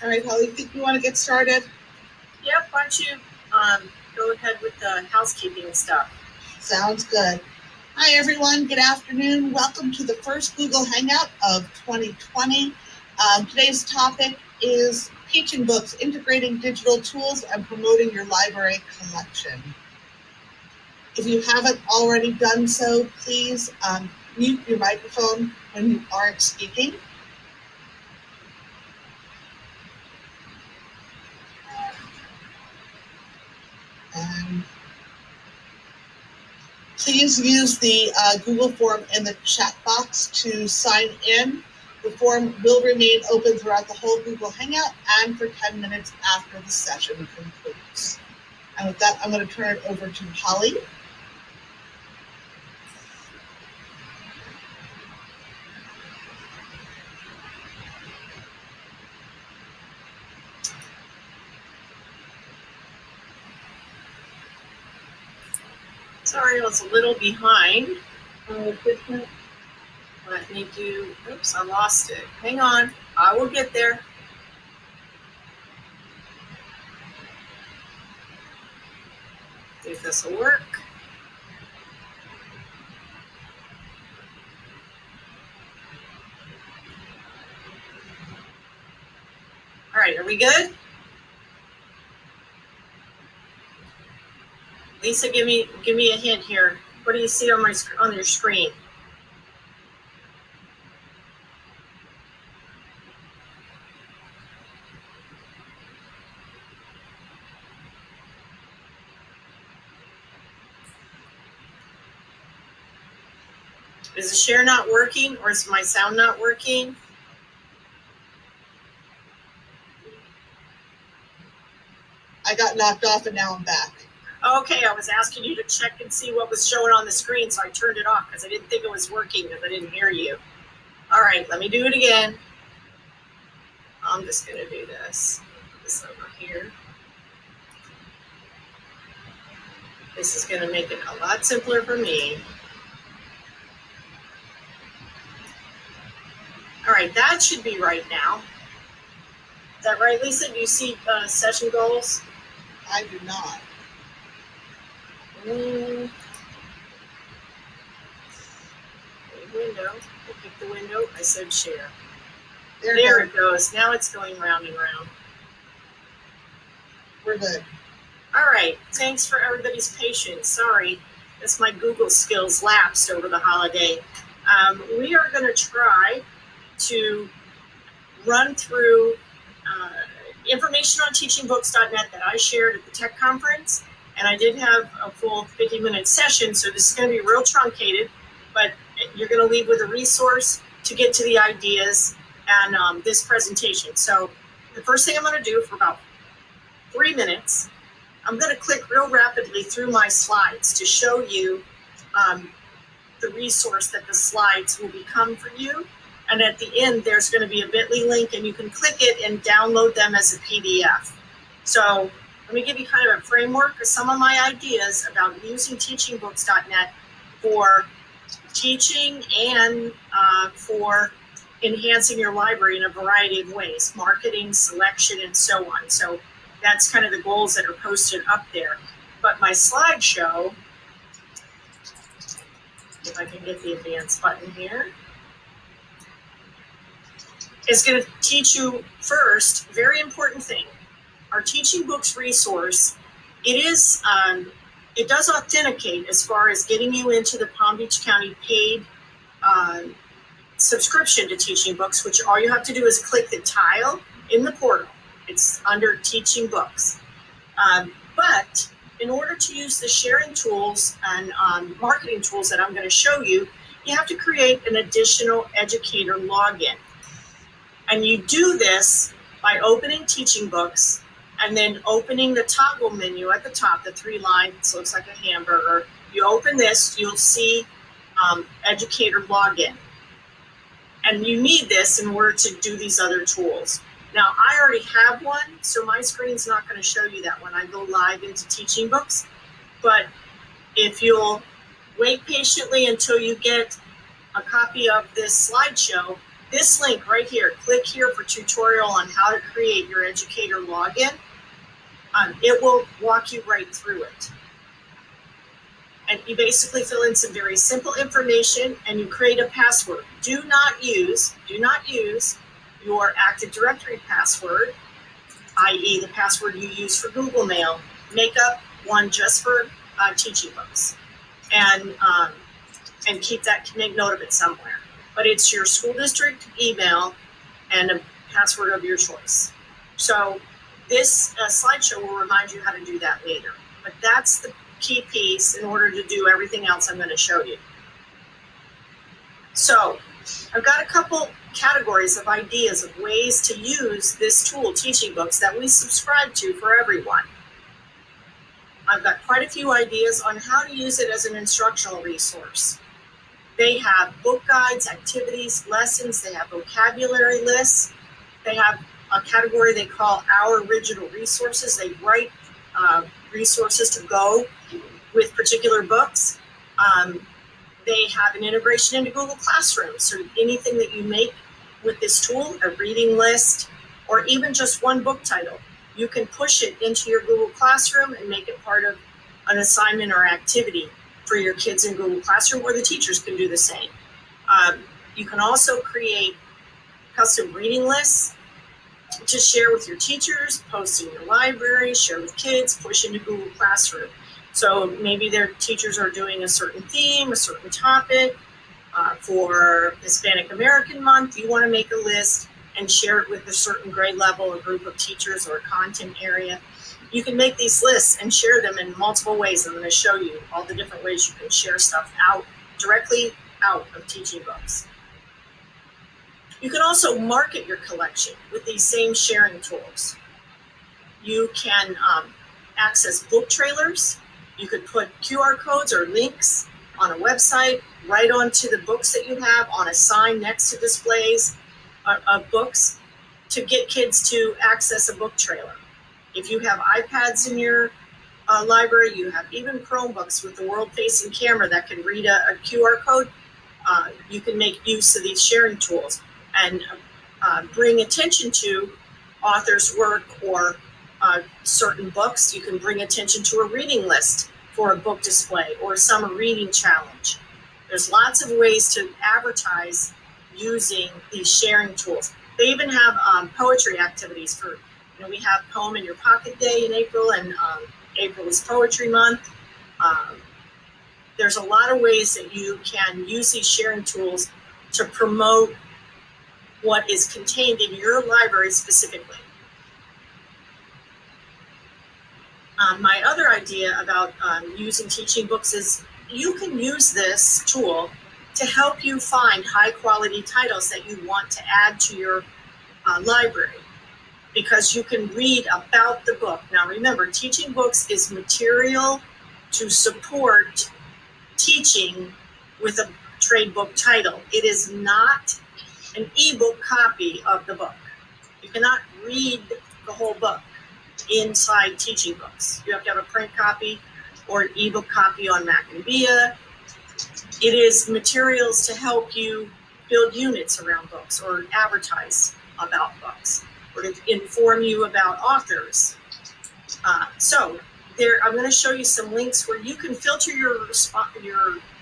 All right, Holly, think we want to get started? Yep, why don't you go ahead with the housekeeping stuff. Sounds good. Hi, everyone. Good afternoon. Welcome to the first Google Hangout of 2020. Today's topic is teaching books, integrating digital tools, and promoting your library collection. If you haven't already done so, please mute your microphone when you aren't speaking. Please use the Google form in the chat box to sign in. The form will remain open throughout the whole Google Hangout and for 10 minutes after the session concludes. And with that, I'm going to turn it over to Holly. Sorry, I was a little behind. Let me do, oops, I lost it. Hang on, I will get there. See if this will work. All right, are we good? Lisa, give me a hint here. What do you see on your screen? Is the share not working, or is my sound not working? I got knocked off and now I'm back. Okay, I was asking you to check and see what was showing on the screen, so I turned it off because I didn't think it was working because I didn't hear you. All right, let me do it again. I'm just going to do this over here. This is going to make it a lot simpler for me. All right, that should be right now. Is that right, Lisa? Do you see session goals? I do not. Window. I picked the window. I said share. There it goes. Now it's going round and round. We're good. All right. Thanks for everybody's patience. Sorry, that's my Google skills lapsed over the holiday. We are going to try to run through information on teachingbooks.net that I shared at the tech conference. And I did have a full 50-minute session, so this is going to be real truncated, but you're going to leave with a resource to get to the ideas and this presentation. So the first thing I'm going to do for about 3 minutes, I'm going to click real rapidly through my slides to show you the resource that the slides will become for you. And at the end, there's going to be a bit.ly link, and you can click it and download them as a PDF. So let me give you kind of a framework of some of my ideas about using teachingbooks.net for teaching and for enhancing your library in a variety of ways, marketing, selection, and so on. So that's kind of the goals that are posted up there. But my slideshow, if I can get the advanced button here, is going to teach you first, very important thing, our Teaching Books resource. It does authenticate as far as getting you into the Palm Beach County paid subscription to Teaching Books, which all you have to do is click the tile in the portal. It's under Teaching Books. But in order to use the sharing tools and marketing tools that I'm going to show you, you have to create an additional educator login. And you do this by opening Teaching Books and then opening the toggle menu at the top, the 3 lines, looks like a hamburger. You open this, you'll see educator login. And you need this in order to do these other tools. Now, I already have one, so my screen's not going to show you that when I go live into Teaching Books. But if you'll wait patiently until you get a copy of this slideshow, this link right here, click here for tutorial on how to create your educator login. It will walk you right through it. And you basically fill in some very simple information and you create a password. Do not use your Active Directory password, i.e. the password you use for Google Mail. Make up one just for teaching books, and keep that, make note of it somewhere. But it's your school district email and a password of your choice. So this slideshow will remind you how to do that later. But that's the key piece in order to do everything else I'm going to show you. So I've got a couple categories of ideas of ways to use this tool, Teaching Books, that we subscribe to for everyone. I've got quite a few ideas on how to use it as an instructional resource. They have book guides, activities, lessons. They have vocabulary lists. They have a category they call Our Original Resources. They write resources to go with particular books. They have an integration into Google Classroom. So anything that you make with this tool, a reading list, or even just one book title, you can push it into your Google Classroom and make it part of an assignment or activity for your kids in Google Classroom, or the teachers can do the same. You can also create custom reading lists to share with your teachers, post in your library, share with kids, push into Google Classroom. So maybe their teachers are doing a certain theme, a certain topic. For Hispanic American Month, you want to make a list and share it with a certain grade level, a group of teachers, or a content area. You can make these lists and share them in multiple ways. I'm going to show you all the different ways you can share stuff directly out of Teaching Books. You can also market your collection with these same sharing tools. You can access book trailers. You could put QR codes or links on a website right onto the books that you have on a sign next to displays of books to get kids to access a book trailer. If you have iPads in your library, you have even Chromebooks with the world-facing camera that can read a QR code. You can make use of these sharing tools and bring attention to authors' work or certain books. You can bring attention to a reading list for a book display or a summer reading challenge. There's lots of ways to advertise using these sharing tools. They even have poetry activities for, we have Poem in Your Pocket Day in April, and April is Poetry Month. There's a lot of ways that you can use these sharing tools to promote what is contained in your library specifically. My other idea about using Teaching Books is you can use this tool to help you find high quality titles that you want to add to your library, because you can read about the book. Now remember, Teaching Books is material to support teaching with a trade book title. It is not an ebook copy of the book. You cannot read the whole book inside Teaching Books. You have to have a print copy or an ebook copy on Mac and Via. It is materials to help you build units around books or advertise about books or to inform you about authors. So there, I'm going to show you some links where you can filter your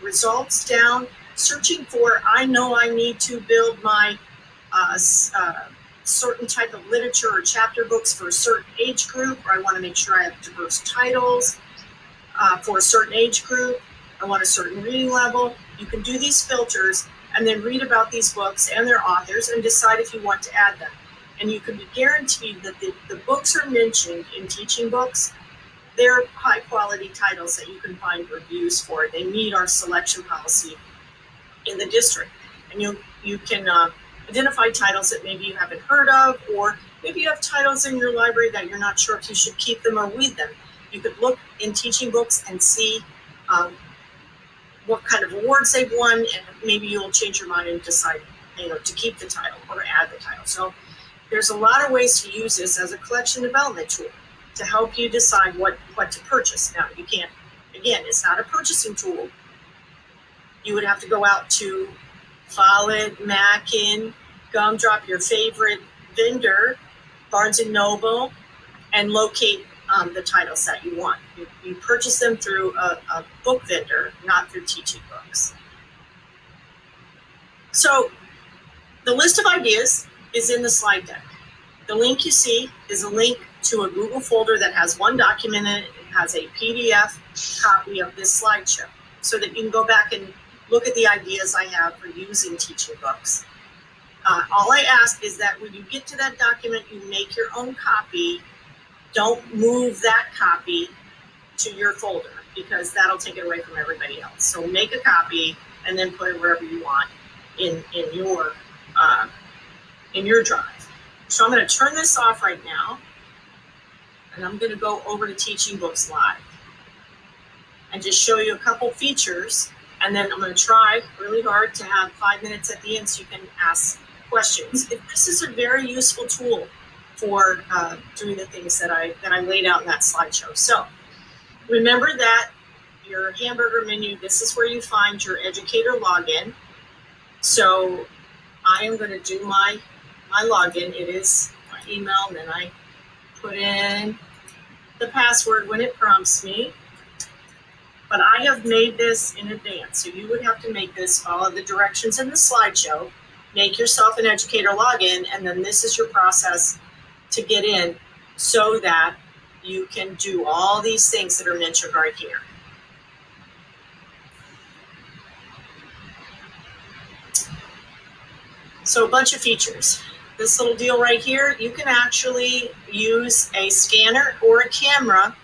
results down, searching for, I know I need to build my certain type of literature or chapter books for a certain age group, or I want to make sure I have diverse titles for a certain age group. I want a certain reading level. You can do these filters and then read about these books and their authors and decide if you want to add them. And you can be guaranteed that the books are mentioned in Teaching Books. They're high quality titles that you can find reviews for. They meet our selection policy in the district. And you can identify titles that maybe you haven't heard of, or maybe you have titles in your library that you're not sure if you should keep them or weed them. You could look in Teaching Books and see what kind of awards they've won, and maybe you'll change your mind and decide, to keep the title or add the title. So there's a lot of ways to use this as a collection development tool to help you decide what to purchase. Now, you can't, again, it's not a purchasing tool. You would have to go out to Follett, Mackin, gumdrop your favorite vendor, Barnes & Noble, and locate the titles that you want. You purchase them through a book vendor, not through teaching books. So the list of ideas is in the slide deck. The link you see is a link to a Google folder that has one document in it. It has a PDF copy of this slideshow so that you can go back and look at the ideas I have for using teaching books. All I ask is that when you get to that document, you make your own copy. Don't move that copy to your folder because that'll take it away from everybody else. So make a copy and then put it wherever you want in your drive. So I'm going to turn this off right now, and I'm going to go over to Teaching Books Live and just show you a couple features, and then I'm going to try really hard to have 5 minutes at the end so you can ask questions. This is a very useful tool for doing the things that I laid out in that slideshow. So remember that your hamburger menu, this is where you find your educator login. So I am going to do my login. It is my email, and then I put in the password when it prompts me. But I have made this in advance, so you would have to make this, follow the directions in the slideshow, make yourself an educator login, and then this is your process to get in so that you can do all these things that are mentioned right here. So a bunch of features. This little deal right here, you can actually use a scanner or a camera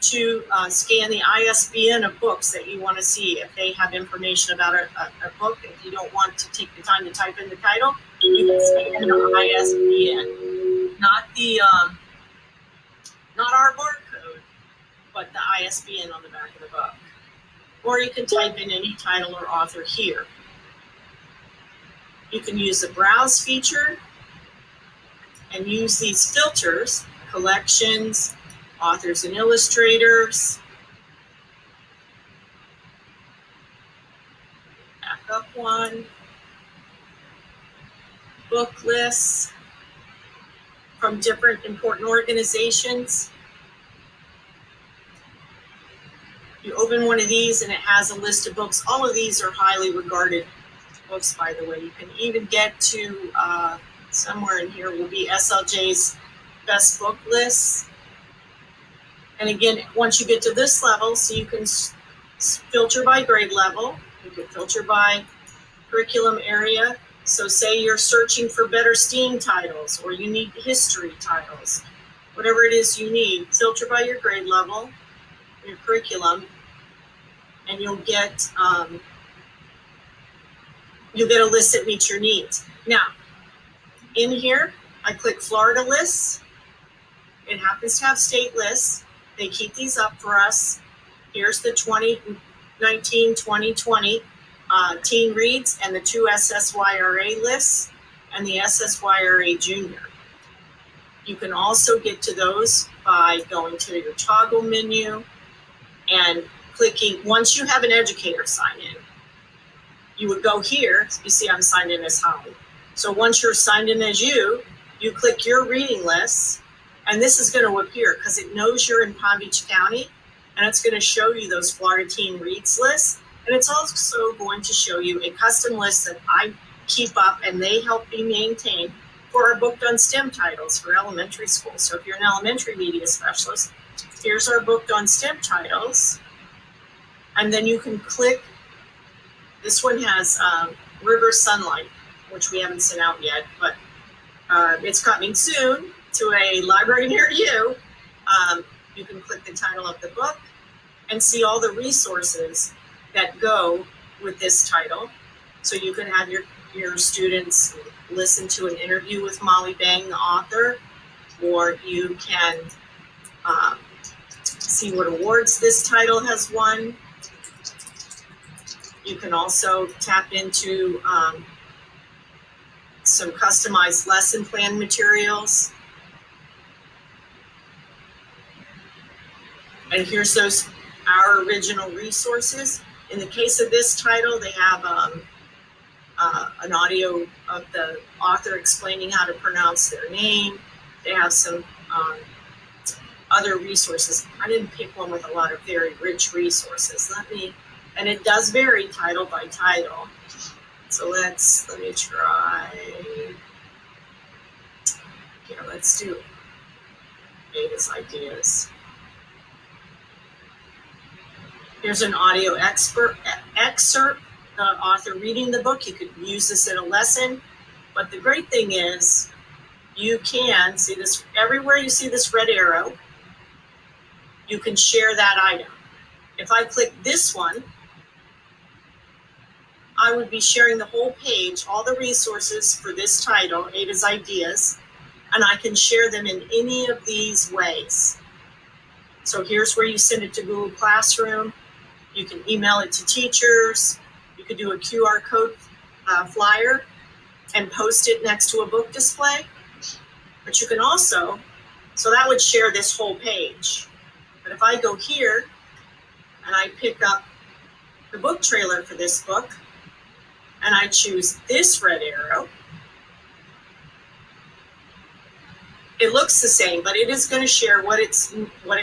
to scan the ISBN of books that you want to see. If they have information about a book, if you don't want to take the time to type in the title, you can scan the ISBN, not our barcode, but the ISBN on the back of the book. Or you can type in any title or author here. You can use the browse feature and use these filters, collections, authors and illustrators. Back up one. Book lists from different important organizations. You open one of these and it has a list of books. All of these are highly regarded books, by the way. You can even get to somewhere in here will be SLJ's best book lists. And again, once you get to this level, so you can filter by grade level, you can filter by curriculum area. So say you're searching for better STEAM titles, or you need history titles, whatever it is you need, filter by your grade level, your curriculum, and you'll get a list that meets your needs. Now, in here, I click Florida lists. It happens to have state lists. They keep these up for us. Here's the 2019-2020 teen reads and the 2 SSYRA lists and the SSYRA junior. You can also get to those by going to your toggle menu and clicking, once you have an educator sign in, you would go here. You see I'm signed in as Holly. So once you're signed in as you click your reading lists, and this is going to appear because it knows you're in Palm Beach County, and it's going to show you those Florida Teen Reads lists. And it's also going to show you a custom list that I keep up and they help me maintain for our Booked on STEM titles for elementary school. So if you're an elementary media specialist, here's our Booked on STEM titles. And then you can click, this one has River Sunlight, which we haven't sent out yet, but it's coming soon to a library near you. You can click the title of the book and see all the resources that go with this title. So you can have your students listen to an interview with Molly Bang, the author, or you can see what awards this title has won. You can also tap into some customized lesson plan materials. And here's our original resources. In the case of this title, they have an audio of the author explaining how to pronounce their name. They have some other resources. I didn't pick one with a lot of very rich resources. And it does vary title by title. So let me try. Here, let's do Ada's Ideas. Here's an audio excerpt, the author reading the book. You could use this in a lesson, but the great thing is you can see this everywhere you see this red arrow, you can share that item. If I click this one, I would be sharing the whole page, all the resources for this title, Ada's Ideas, and I can share them in any of these ways. So here's where you send it to Google Classroom. You can email it to teachers. You could do a QR code flyer and post it next to a book display. But you can also, so that would share this whole page. But if I go here and I pick up the book trailer for this book and I choose this red arrow, it looks the same, but it is going to share what it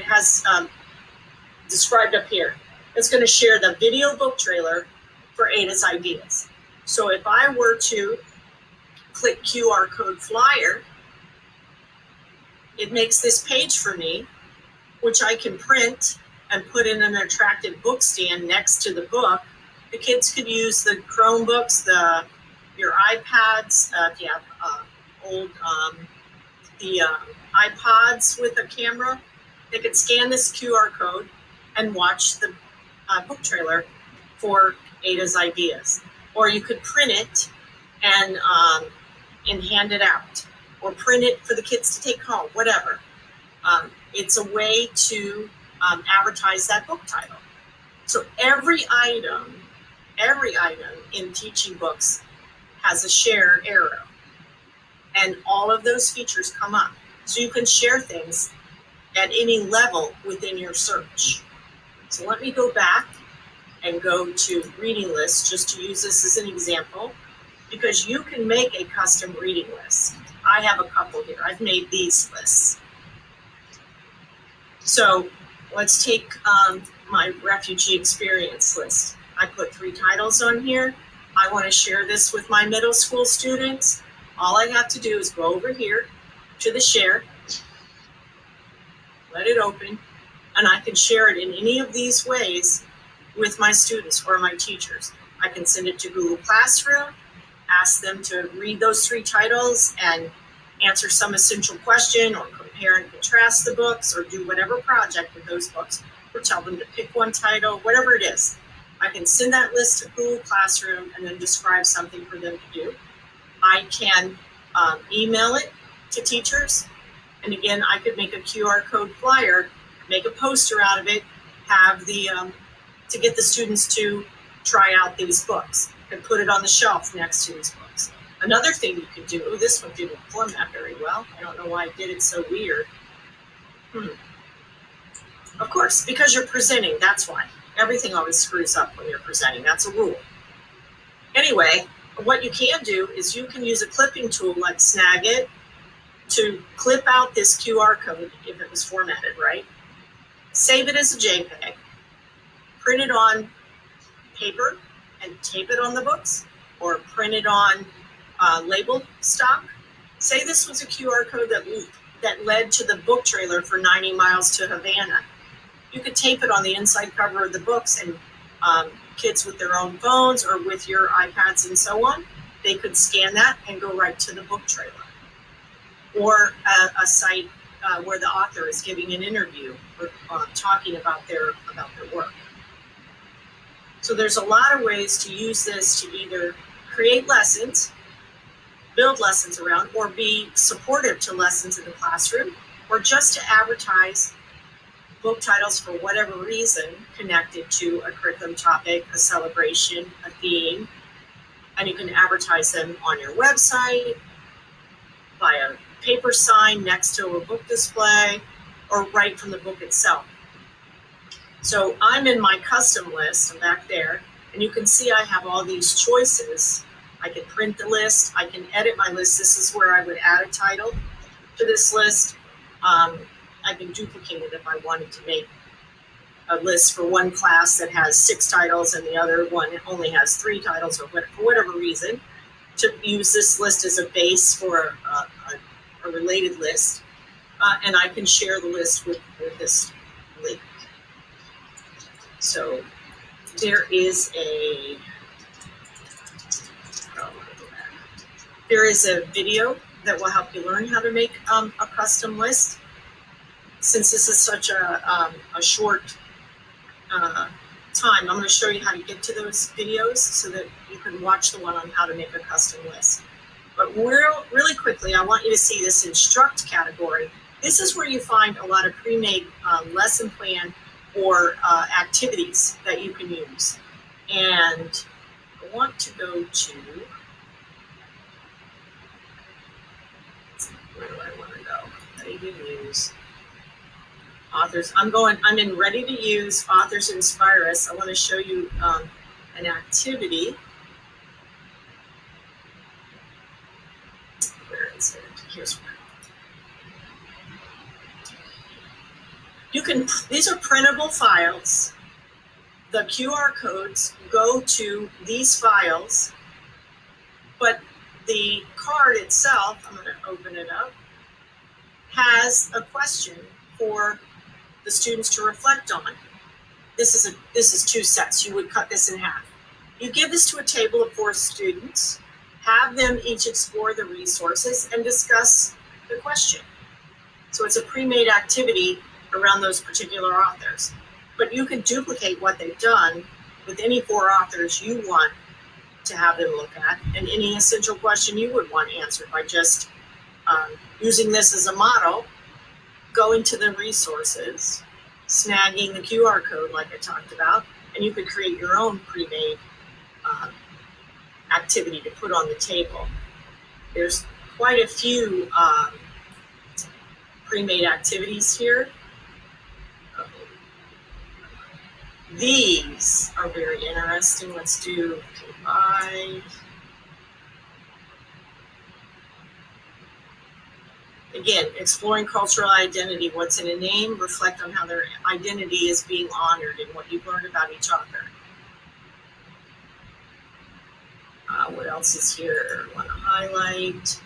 has described up here. It's going to share the video book trailer for Ada's Ideas. So if I were to click QR code flyer, it makes this page for me, which I can print and put in an attractive book stand next to the book. The kids could use the Chromebooks, your iPads, if you have old iPods with a camera. They could scan this QR code and watch the book trailer for Ada's Ideas. Or you could print it and hand it out, or print it for the kids to take home, whatever. It's a way to advertise that book title. So every item in teaching books has a share arrow, and all of those features come up. So you can share things at any level within your search. So let me go back and go to reading lists, just to use this as an example, because you can make a custom reading list. I have a couple here. I've made these lists. So let's take my refugee experience list. I put 3 titles on here. I want to share this with my middle school students. All I have to do is go over here to the share, let it open, and I can share it in any of these ways with my students or my teachers. I can send it to Google Classroom, ask them to read those 3 titles and answer some essential question, or compare and contrast the books, or do whatever project with those books, or tell them to pick one title, whatever it is. I can send that list to Google Classroom and then describe something for them to do. I can email it to teachers. And again, I could make a QR code flyer, make a poster out of it, have to get the students to try out these books and put it on the shelf next to these books. Another thing you could do, this one didn't format very well. I don't know why I did it so weird. Of course, because you're presenting, that's why. Everything always screws up when you're presenting. That's a rule. Anyway, what you can do is you can use a clipping tool like Snagit to clip out this QR code if it was formatted right, save it as a JPEG, print it on paper and tape it on the books, or print it on label stock. Say this was a QR code that led to the book trailer for 90 Miles to Havana. You could tape it on the inside cover of the books, and kids with their own phones or with your iPads and so on, they could scan that and go right to the book trailer. Or a site where the author is giving an interview or talking about their work. So there's a lot of ways to use this to either create lessons, build lessons around, or be supportive to lessons in the classroom, or just to advertise book titles for whatever reason connected to a curriculum topic, a celebration, a theme, and you can advertise them on your website, by a paper sign next to a book display, or right from the book itself. So I'm in my custom list, I'm back there, and you can see I have all these choices I can print the list. I can edit my list. This is where I would add a title to this list. I can duplicate it if I wanted to make a list for one class that has 6 titles and the other one only has 3 titles, or for whatever reason, to use this list as a base for a related list. And I can share the list with this link. So there is a video that will help you learn how to make a custom list. Since this is such a short time, I'm going to show you how to get to those videos so that you can watch the one on how to make a custom list. But really quickly, I want you to see this instruct category. This is where you find a lot of pre-made lesson plan or activities that you can use. And I want to go to, where do I want to go? Ready to use authors. I'm in ready to use authors inspire us. I want to show you an activity. Where is it? Here's one. These are printable files. The QR codes go to these files, but the card itself, I'm going to open it up, has a question for the students to reflect on. This is 2 sets. You would cut this in half. You give this to a table of 4 students, have them each explore the resources and discuss the question. So it's a pre-made activity around those particular authors. But you can duplicate what they've done with any 4 authors you want to have them look at, and any essential question you would want answered by just using this as a model, going to the resources, snagging the QR code like I talked about, and you could create your own pre-made activity to put on the table. There's quite a few pre-made activities here. These are very interesting. Let's do 5. Again, exploring cultural identity. What's in a name? Reflect on how their identity is being honored and what you've learned about each author. What else is here? I want to highlight.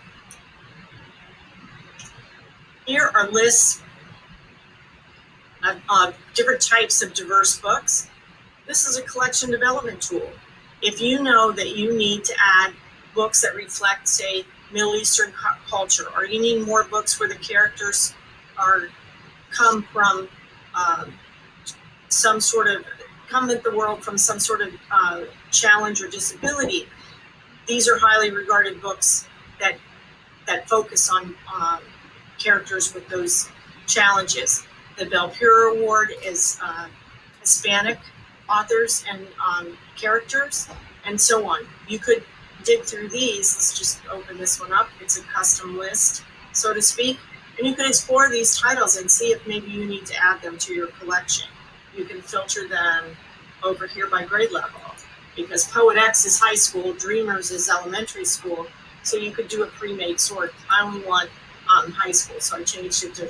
Here are lists of different types of diverse books. This is a collection development tool. If you know that you need to add books that reflect, say, Middle Eastern culture, or you need more books where the characters come at the world from some sort of challenge or disability, these are highly regarded books that focus on characters with those challenges. The Belpure Award is Hispanic authors and characters, and so on. You could dig through these. Let's just open this one up. It's a custom list, so to speak. And you can explore these titles and see if maybe you need to add them to your collection. You can filter them over here by grade level, because Poet X is high school, Dreamers is elementary school, so you could do a pre-made sort. I only want high school, so I changed it to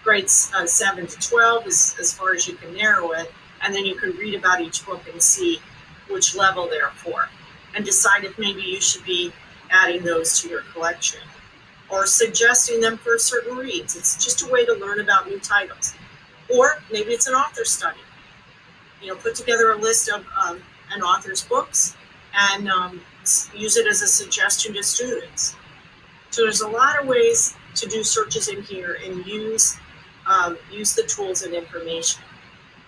grades 7 to 12 as far as you can narrow it, and then you can read about each book and see which level they're for, and decide if maybe you should be adding those to your collection or suggesting them for certain reads. It's just a way to learn about new titles. Or maybe it's an author study. Put together a list of an author's books and use it as a suggestion to students. So there's a lot of ways to do searches in here and use the tools and information.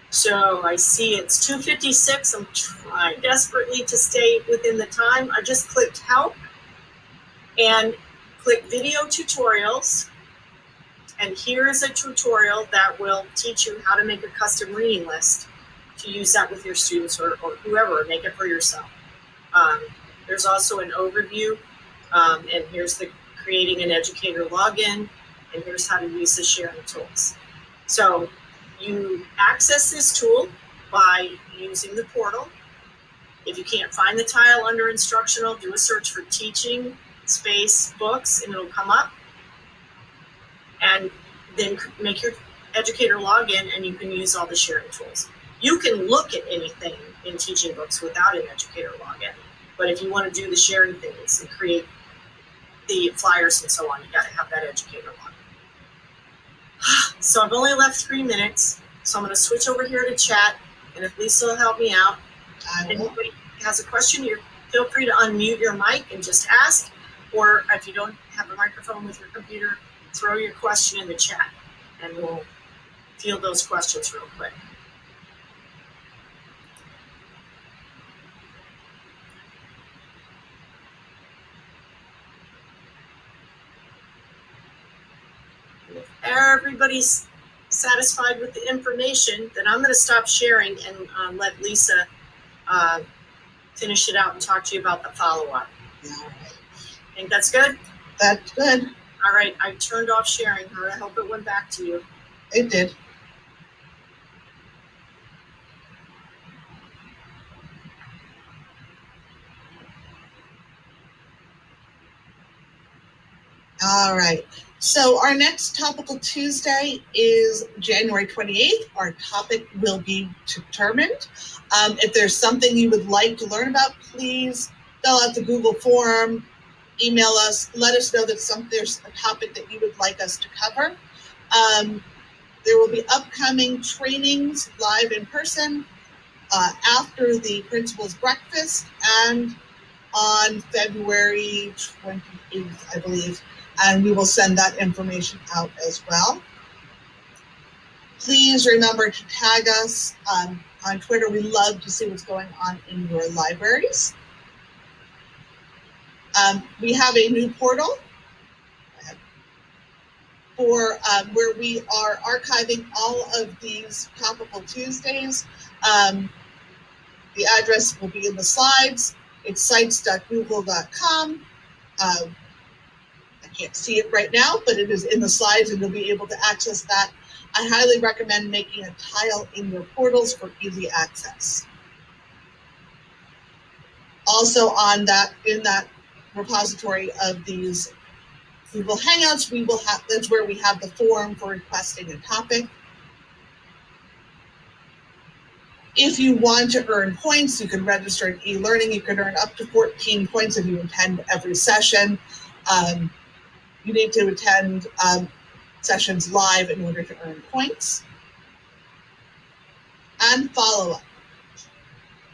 So I see it's 2:56. I'm trying desperately to stay within the time. I just clicked help and click video tutorials. And here is a tutorial that will teach you how to make a custom reading list to use that with your students or whoever, make it for yourself. There's also an overview, and here's the creating an educator login, and here's how to use the sharing tools. So you access this tool by using the portal. If you can't find the tile under instructional, do a search for teaching space books and it'll come up. And then make your educator login and you can use all the sharing tools. You can look at anything in teaching books without an educator login. But if you want to do the sharing things and create the flyers and so on, you got to have that educator login. So I've only left 3 minutes. So I'm going to switch over here to chat. And if Lisa will help me out, if anybody has a question, feel free to unmute your mic and just ask. Or if you don't have a microphone with your computer, throw your question in the chat and we'll field those questions real quick. If everybody's satisfied with the information, then I'm going to stop sharing and let Lisa finish it out and talk to you about the follow-up. All right. Think that's good? That's good. All right, I turned off sharing her. I hope it went back to you. It did. All right. So our next Topical Tuesday is January 28th. Our topic will be determined. If there's something you would like to learn about, please fill out the Google form, email us, let us know that there's a topic that you would like us to cover. There will be upcoming trainings live in person after the principal's breakfast and on February 28th, I believe. And we will send that information out as well. Please remember to tag us on Twitter. We love to see what's going on in your libraries. We have a new portal for where we are archiving all of these Topical Tuesdays. The address will be in the slides. It's sites.google.com. I can't see it right now, but it is in the slides and you'll be able to access that. I highly recommend making a tile in your portals for easy access. Also in that repository of these Google Hangouts, that's where we have the form for requesting a topic. If you want to earn points, you can register in e-learning. You can earn up to 14 points if you attend every session. You need to attend sessions live in order to earn points. And follow-up.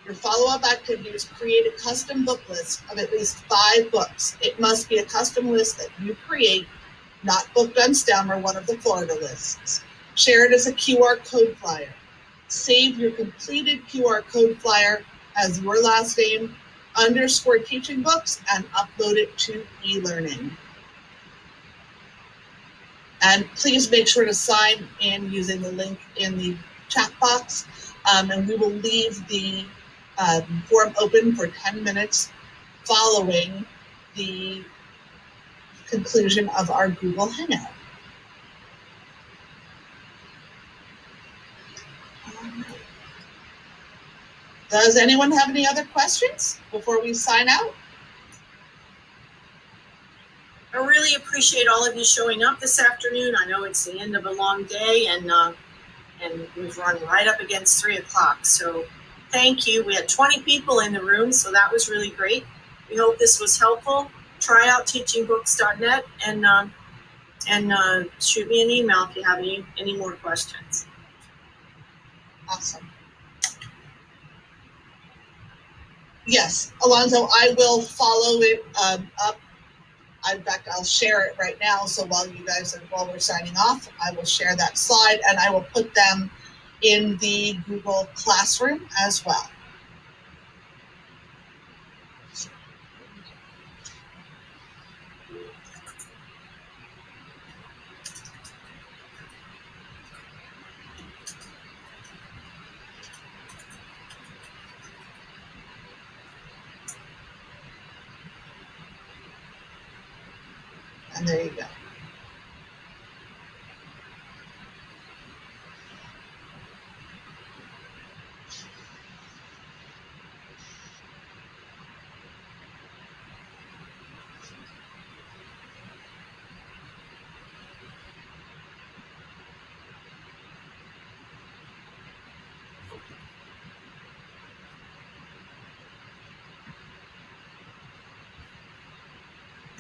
Your follow-up activity is create a custom book list of at least 5 books. It must be a custom list that you create, not booked on STEM or one of the Florida lists. Share it as a QR code flyer. Save your completed QR code flyer as your last name, _ teaching books, and upload it to e-learning. And please make sure to sign in using the link in the chat box. And we will leave the form open for 10 minutes following the conclusion of our Google Hangout. Does anyone have any other questions before we sign out? I really appreciate all of you showing up this afternoon. I know it's the end of a long day and we've run right up against 3 o'clock. So thank you. We had 20 people in the room, so that was really great. We hope this was helpful. Try out teachingbooks.net and shoot me an email if you have any more questions. Awesome. Yes, Alonzo, I will follow it up. In fact, I'll share it right now. So while we're signing off, I will share that slide and I will put them in the Google Classroom as well. And there you go.